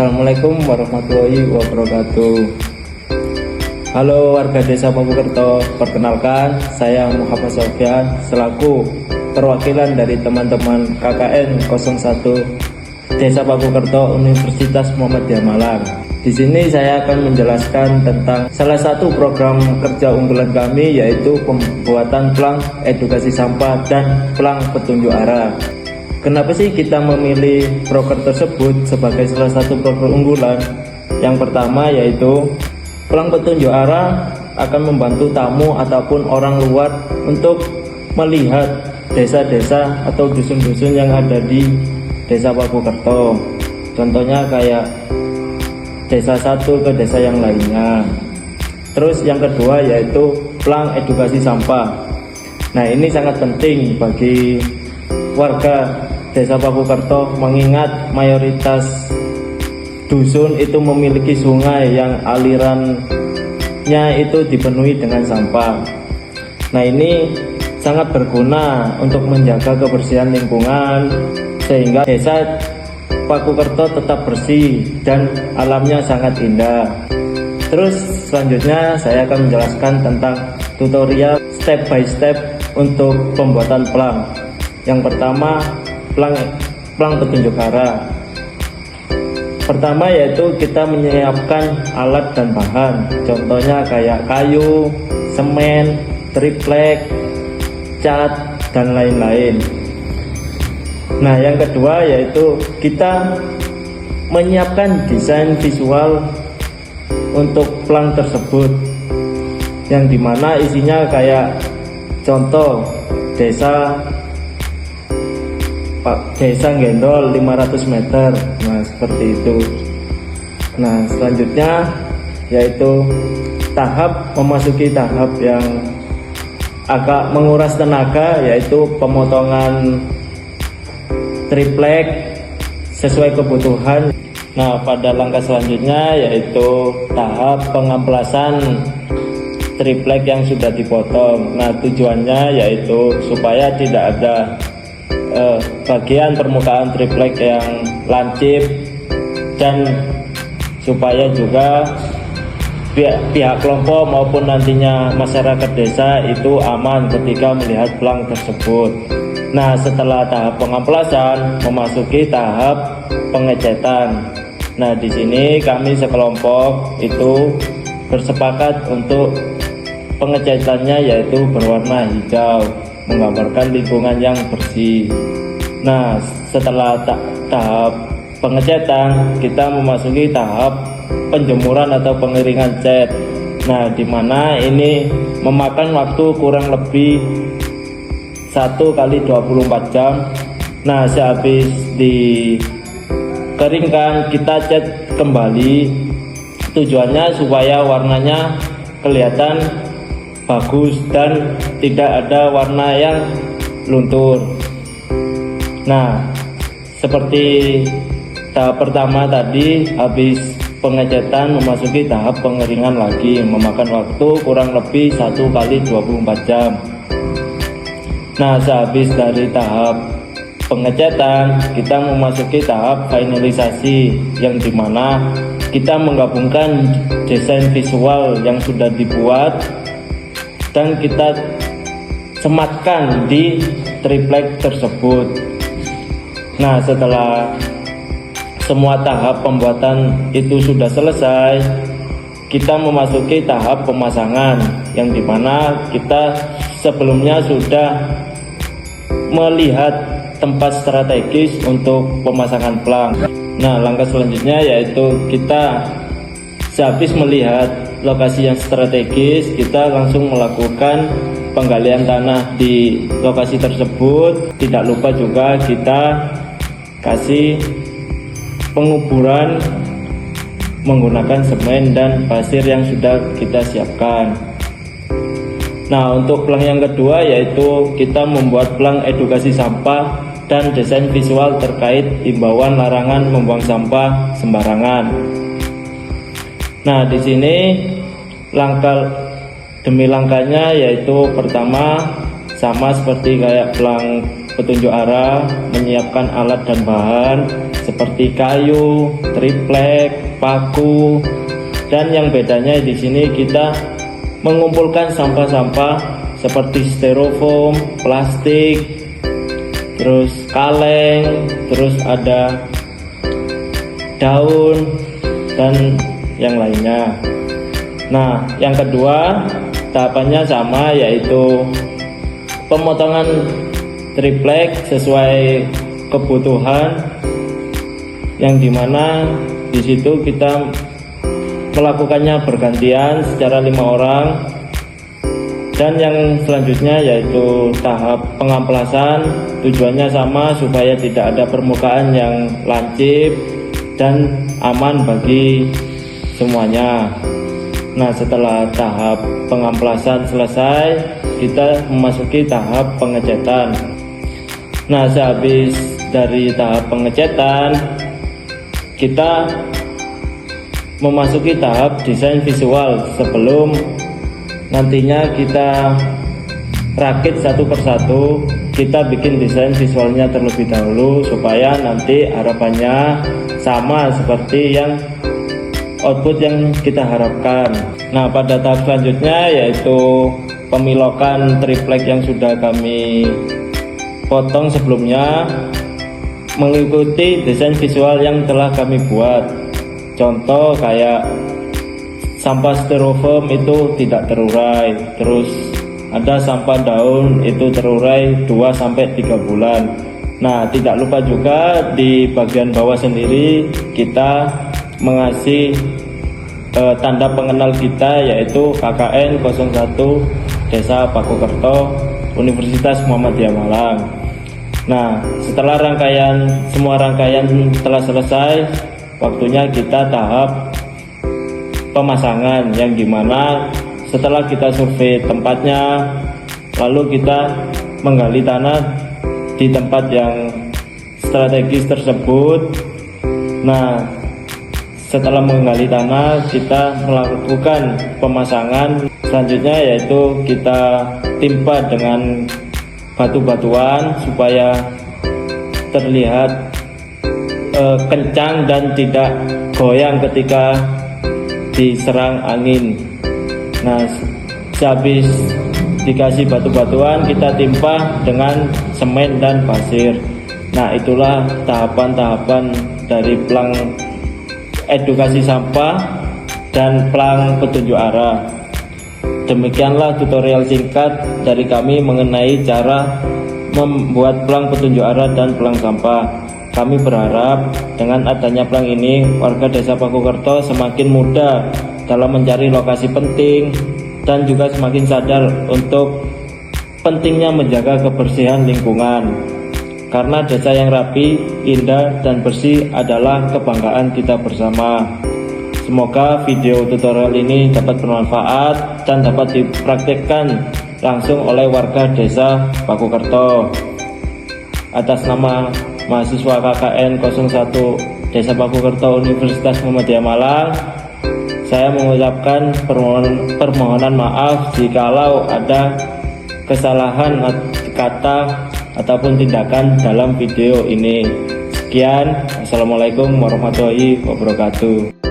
Assalamualaikum warahmatullahi wabarakatuh. Halo warga desa Pakukerto, perkenalkan saya Muhammad Sofyan selaku perwakilan dari teman-teman KKN 01 Desa Pakukerto Universitas Muhammadiyah Malang. Di sini saya akan menjelaskan tentang salah satu program kerja unggulan kami, yaitu pembuatan plang edukasi sampah dan plang petunjuk arah. Kenapa sih kita memilih program tersebut sebagai salah satu program unggulan? Yang pertama yaitu plang petunjuk arah akan membantu tamu ataupun orang luar untuk melihat desa-desa atau dusun-dusun yang ada di desa Pakukerto. Contohnya kayak desa satu ke desa yang lainnya. Terus yang kedua yaitu plang edukasi sampah. Nah, ini sangat penting bagi warga desa Pakukerto, mengingat mayoritas dusun itu memiliki sungai yang alirannya itu dipenuhi dengan sampah. Nah, ini sangat berguna untuk menjaga kebersihan lingkungan sehingga desa Pakukerto tetap bersih dan alamnya sangat indah. Terus selanjutnya saya akan menjelaskan tentang tutorial step by step untuk pembuatan plang. Yang pertama, plang petunjuk arah. Pertama yaitu kita menyiapkan alat dan bahan, contohnya kayak kayu, semen, triplek, cat, dan lain-lain. Nah, yang kedua yaitu kita menyiapkan desain visual untuk plang tersebut, yang dimana isinya kayak contoh desa Gendol 500 meter. Nah, seperti itu. Nah, selanjutnya yaitu memasuki tahap yang agak menguras tenaga, yaitu pemotongan triplek sesuai kebutuhan. Nah, pada langkah selanjutnya yaitu tahap pengamplasan triplek yang sudah dipotong. Nah, tujuannya yaitu supaya tidak ada bagian permukaan triplek yang lancip, dan supaya juga pihak kelompok maupun nantinya masyarakat desa itu aman ketika melihat plang tersebut. Nah, setelah tahap pengamplasan memasuki tahap pengecetan. Nah, di sini kami sekelompok itu bersepakat untuk pengecetannya yaitu berwarna hijau, menggambarkan lingkungan yang bersih. Nah, setelah tahap pengecetan, kita memasuki tahap penjemuran atau pengeringan cat. Nah, dimana ini memakan waktu kurang lebih 1 kali 24 jam. Nah, sehabis dikeringkan kita cat kembali. Tujuannya supaya warnanya kelihatan bagus dan tidak ada warna yang luntur. Nah, seperti tahap pertama tadi, habis pengecetan memasuki tahap pengeringan lagi, memakan waktu kurang lebih 1 kali 24 jam. Nah, sehabis dari tahap pengecetan, kita memasuki tahap finalisasi, yang dimana kita menggabungkan desain visual yang sudah dibuat dan kita sematkan di triplek tersebut. Nah, setelah semua tahap pembuatan itu sudah selesai, kita memasuki tahap pemasangan, yang dimana kita sebelumnya sudah melihat tempat strategis untuk pemasangan plang. Nah, langkah selanjutnya yaitu kita sehabis melihat lokasi yang strategis, kita langsung melakukan penggalian tanah di lokasi tersebut. Tidak lupa juga kita kasih penguburan menggunakan semen dan pasir yang sudah kita siapkan. Nah, untuk plang yang kedua yaitu kita membuat plang edukasi sampah dan desain visual terkait imbauan larangan membuang sampah sembarangan. Nah, di sini langkah demi langkahnya yaitu pertama sama seperti kayak pelang petunjuk arah, menyiapkan alat dan bahan seperti kayu, triplek, paku, dan yang bedanya di sini kita mengumpulkan sampah-sampah seperti styrofoam, plastik, terus kaleng, terus ada daun dan yang lainnya. Nah, yang kedua tahapannya sama, yaitu pemotongan triplek sesuai kebutuhan, yang dimana di situ kita melakukannya bergantian secara 5 orang. Dan yang selanjutnya yaitu tahap pengamplasan, tujuannya sama supaya tidak ada permukaan yang lancip dan aman bagi semuanya. Nah, setelah tahap pengamplasan selesai, kita memasuki tahap pengecetan. Nah, sehabis dari tahap pengecetan, kita memasuki tahap desain visual sebelum nantinya kita rakit satu persatu. Kita bikin desain visualnya terlebih dahulu supaya nanti harapannya sama seperti yang output yang kita harapkan. Nah, pada tahap selanjutnya yaitu pemilokan triplek yang sudah kami potong sebelumnya mengikuti desain visual yang telah kami buat. Contoh kayak sampah styrofoam itu tidak terurai, terus ada sampah daun itu terurai 2-3 bulan. Nah, tidak lupa juga di bagian bawah sendiri kita mengasih tanda pengenal kita, yaitu KKN 01 Desa Pakukerto, Universitas Muhammadiyah Malang. Nah, setelah semua rangkaian telah selesai, waktunya kita tahap pemasangan, yang dimana setelah kita survei tempatnya, lalu kita menggali tanah di tempat yang strategis tersebut. Nah, setelah menggali tanah, kita melakukan pemasangan selanjutnya, yaitu kita timpa dengan batu-batuan supaya terlihat kencang dan tidak goyang ketika diserang angin. Nah, sehabis dikasih batu-batuan, kita timpa dengan semen dan pasir. Nah, itulah tahapan-tahapan dari pelang edukasi sampah dan pelang petunjuk arah. Demikianlah tutorial singkat dari kami mengenai cara membuat pelang petunjuk arah dan pelang sampah. Kami berharap dengan adanya pelang ini, warga Desa Pakukerto semakin mudah dalam mencari lokasi penting dan juga semakin sadar untuk pentingnya menjaga kebersihan lingkungan. Karena desa yang rapi, indah, dan bersih adalah kebanggaan kita bersama. Semoga video tutorial ini dapat bermanfaat dan dapat dipraktikkan langsung oleh warga Desa Pakukerto. Atas nama mahasiswa KKN 01 Desa Pakukerto Universitas Muhammadiyah Malang, saya mengucapkan permohonan maaf jikalau ada kesalahan kata ataupun tindakan dalam video ini. Sekian, assalamualaikum warahmatullahi wabarakatuh.